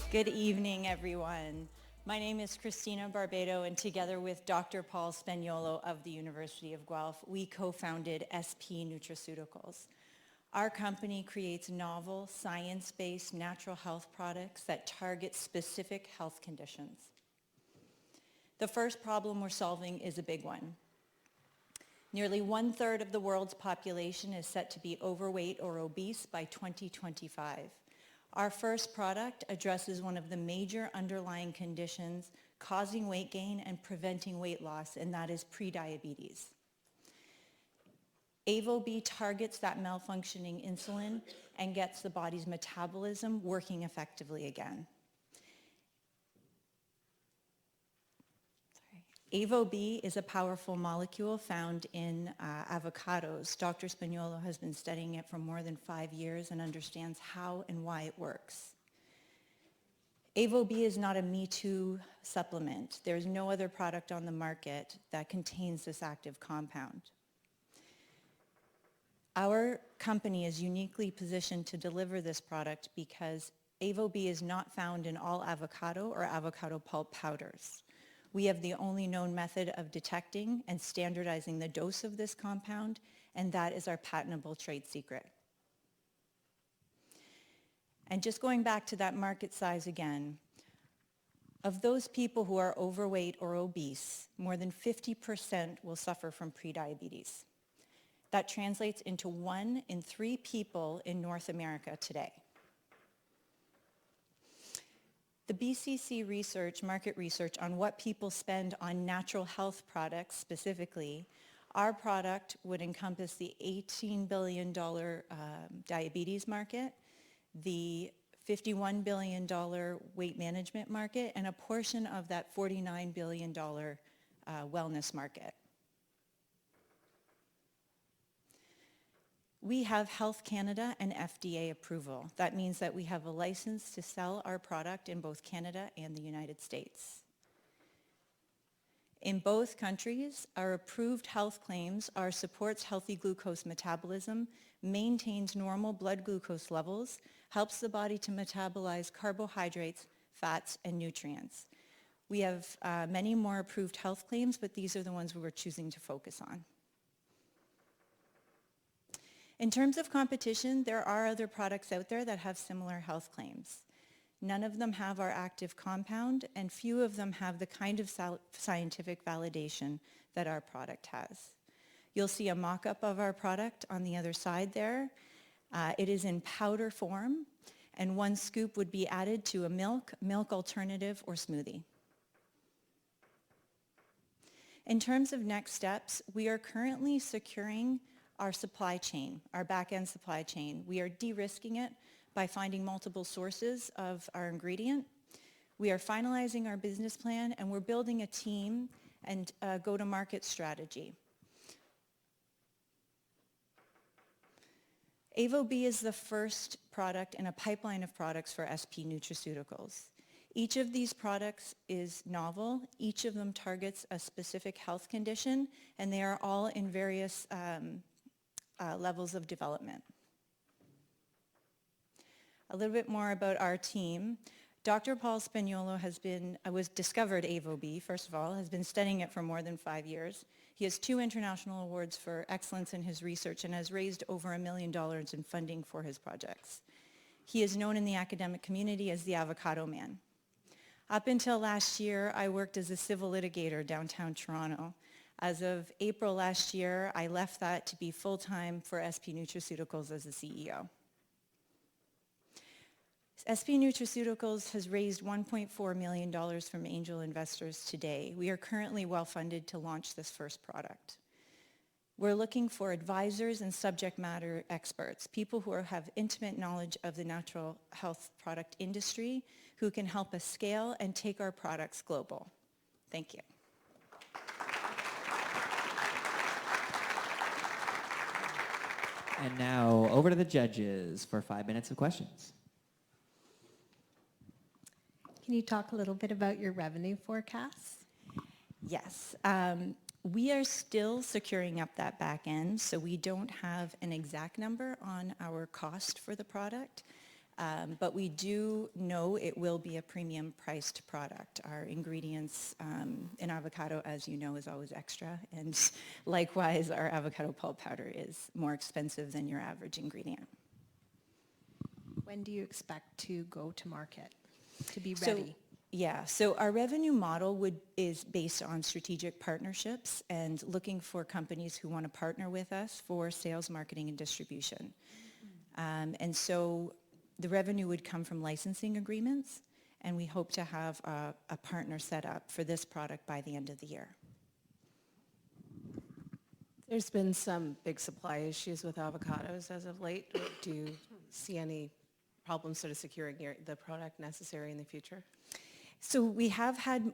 Good evening, everyone. My name is Christina Barbato, and together with Dr. Paul Spagnuolo of the University of Guelph, we co-founded SP Nutraceuticals. Our company creates novel, science-based natural health products that target specific health conditions. The first problem we're solving is a big one. Nearly 1/3 of the world's population is set to be overweight or obese by 2025. Our first product addresses one of the major underlying conditions causing weight gain and preventing weight loss, and that is prediabetes. Avo B targets that malfunctioning insulin and gets the body's metabolism working effectively again. Avo B is a powerful molecule found in avocados. Dr. Spagnuolo has been studying it for more than 5 years and understands how and why it works. Avo B is not a Me Too supplement. There's no other product on the market that contains this active compound. Our company is uniquely positioned to deliver this product because Avo B is not found in all avocado or avocado pulp powders. We have the only known method of detecting and standardizing the dose of this compound, and that is our patentable trade secret. And just going back to that market size again, of those people who are overweight or obese, more than 50% will suffer from prediabetes. That translates into 1 in 3 people in North America today. The BCC research, market research on what people spend on natural health products specifically, our product would encompass the $18 billion diabetes market, the $51 billion weight management market, and a portion of that $49 billion wellness market. We have Health Canada and FDA approval. That means that we have a license to sell our product in both Canada and the United States. In both countries, our approved health claims are supports healthy glucose metabolism, maintains normal blood glucose levels, helps the body to metabolize carbohydrates, fats, and nutrients. We have many more approved health claims, but these are the ones we were choosing to focus on. In terms of competition, there are other products out there that have similar health claims. None of them have our active compound, and few of them have the kind of scientific validation that our product has. You'll see a mock-up of our product on the other side there. It is in powder form, and 1 scoop would be added to a milk alternative, or smoothie. In terms of next steps, we are currently securing our supply chain, our back-end supply chain. We are de-risking it by finding multiple sources of our ingredient. We are finalizing our business plan, and we're building a team and a go-to-market strategy. Avo B is the first product in a pipeline of products for SP Nutraceuticals. Each of these products is novel. Each of them targets a specific health condition, and they are all in various levels of development. A little bit more about our team. Dr. Paul Spagnuolo discovered Avo B, first of all, has been studying it for more than 5 years. He has 2 international awards for excellence in his research and has raised over $1 million in funding for his projects. He is known in the academic community as the Avocado Man. Up until last year, I worked as a civil litigator downtown Toronto. As of April last year, I left that to be full-time for SP Nutraceuticals as the CEO. SP Nutraceuticals has raised $1.4 million from angel investors today. We are currently well-funded to launch this first product. We're looking for advisors and subject matter experts, people who have intimate knowledge of the natural health product industry, who can help us scale and take our products global. Thank you. And now over to the judges for 5 minutes of questions. Can you talk a little bit about your revenue forecasts? Yes. We are still securing up that back end, so we don't have an exact number on our cost for the product. But we do know it will be a premium priced product. Our ingredients in avocado, as you know, is always extra. And likewise, our avocado pulp powder is more expensive than your average ingredient. When do you expect to go to market, to be So- ready? Yeah, so our revenue model is based on strategic partnerships and looking for companies who want to partner with us for sales, marketing, and distribution. And so the revenue would come from licensing agreements, and we hope to have a partner set up for this product by the end of the year. There's been some big supply issues with avocados as of late. Do you see any problems sort of securing the product necessary in the future? So we have had,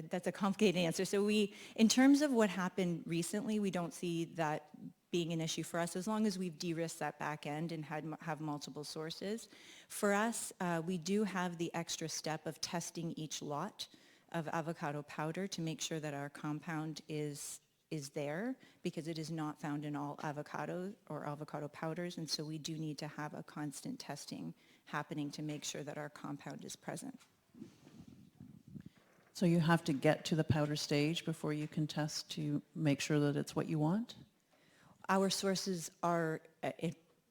that's a complicated answer. So in terms of what happened recently, we don't see that being an issue for us as long as we've de-risked that back end and have multiple sources. For us, we do have the extra step of testing each lot of avocado powder to make sure that our compound is there, because it is not found in all avocados or avocado powders, and so we do need to have a constant testing happening to make sure that our compound is present. So you have to get to the powder stage before you can test to make sure that it's what you want? Our sources are,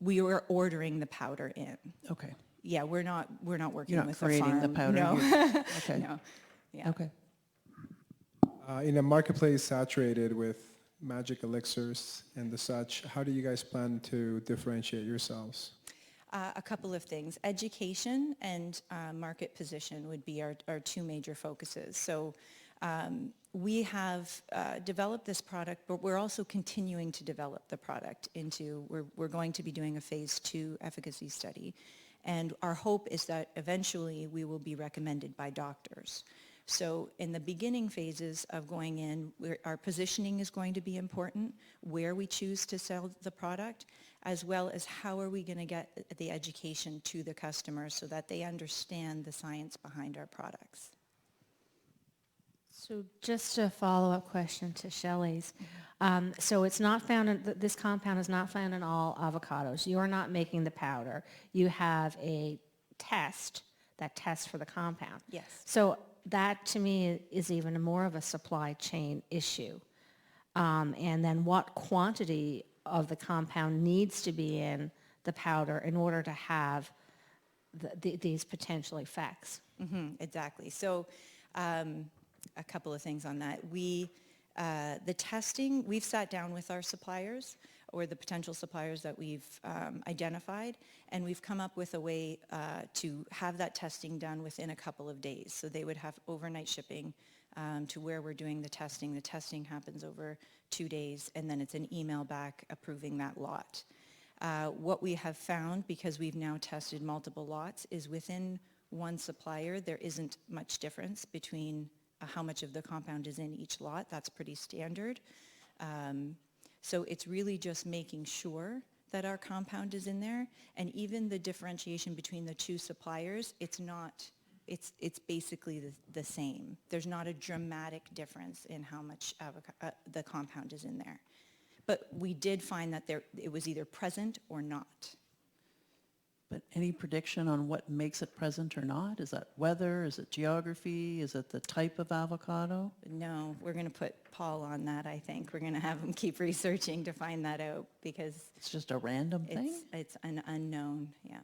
we are ordering the powder in. Okay. Yeah, we're not working You're not with creating a farm. the powder. No. Okay. No. Yeah. Okay. In a marketplace saturated with magic elixirs and the such, how do you guys plan to differentiate yourselves? A couple of things. Education and market position would be our two major focuses. So we have developed this product, but we're also continuing to develop the product we're going to be doing a phase 2 efficacy study. And our hope is that eventually we will be recommended by doctors. So in the beginning phases of going in, our positioning is going to be important, where we choose to sell the product, as well as how are we going to get the education to the customers so that they understand the science behind our products. So just a follow-up question to Shelley's. So it's not found this compound is not found in all avocados. You're not making the powder. You have a test that tests for the compound. Yes. So that to me is even more of a supply chain issue. And then what quantity of the compound needs to be in the powder in order to have these potential effects? Exactly. So a couple of things on that. The testing, we've sat down with our suppliers or the potential suppliers that we've identified, and we've come up with a way to have that testing done within a couple of days. So they would have overnight shipping to where we're doing the testing. The testing happens over 2 days, and then it's an email back approving that lot. What we have found, because we've now tested multiple lots, is within one supplier, there isn't much difference between how much of the compound is in each lot. That's pretty standard. So it's really just making sure that our compound is in there, and even the differentiation between the two suppliers, it's basically the same. There's not a dramatic difference in how much the compound is in there. But we did find that it was either present or not. But any prediction on what makes it present or not? Is that weather? Is it geography? Is it the type of avocado? No, we're going to put Paul on that, I think. We're going to have him keep researching to find that out, because It's just a random thing? it's an unknown, yeah.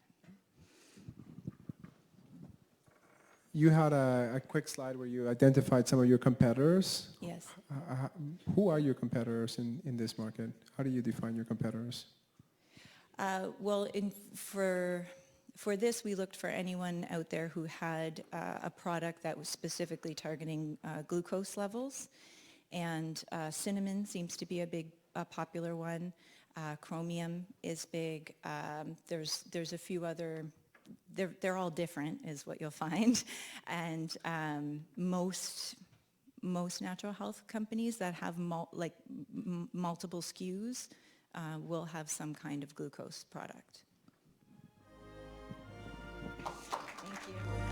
You had a quick slide where you identified some of your competitors. Yes. Who are your competitors in this market? How do you define your competitors? Well, for this, we looked for anyone out there who had a product that was specifically targeting glucose levels, and cinnamon seems to be a popular one. Chromium is big. There's a few other. They're all different, is what you'll find, and most natural health companies that have multiple SKUs will have some kind of glucose product. Thank you.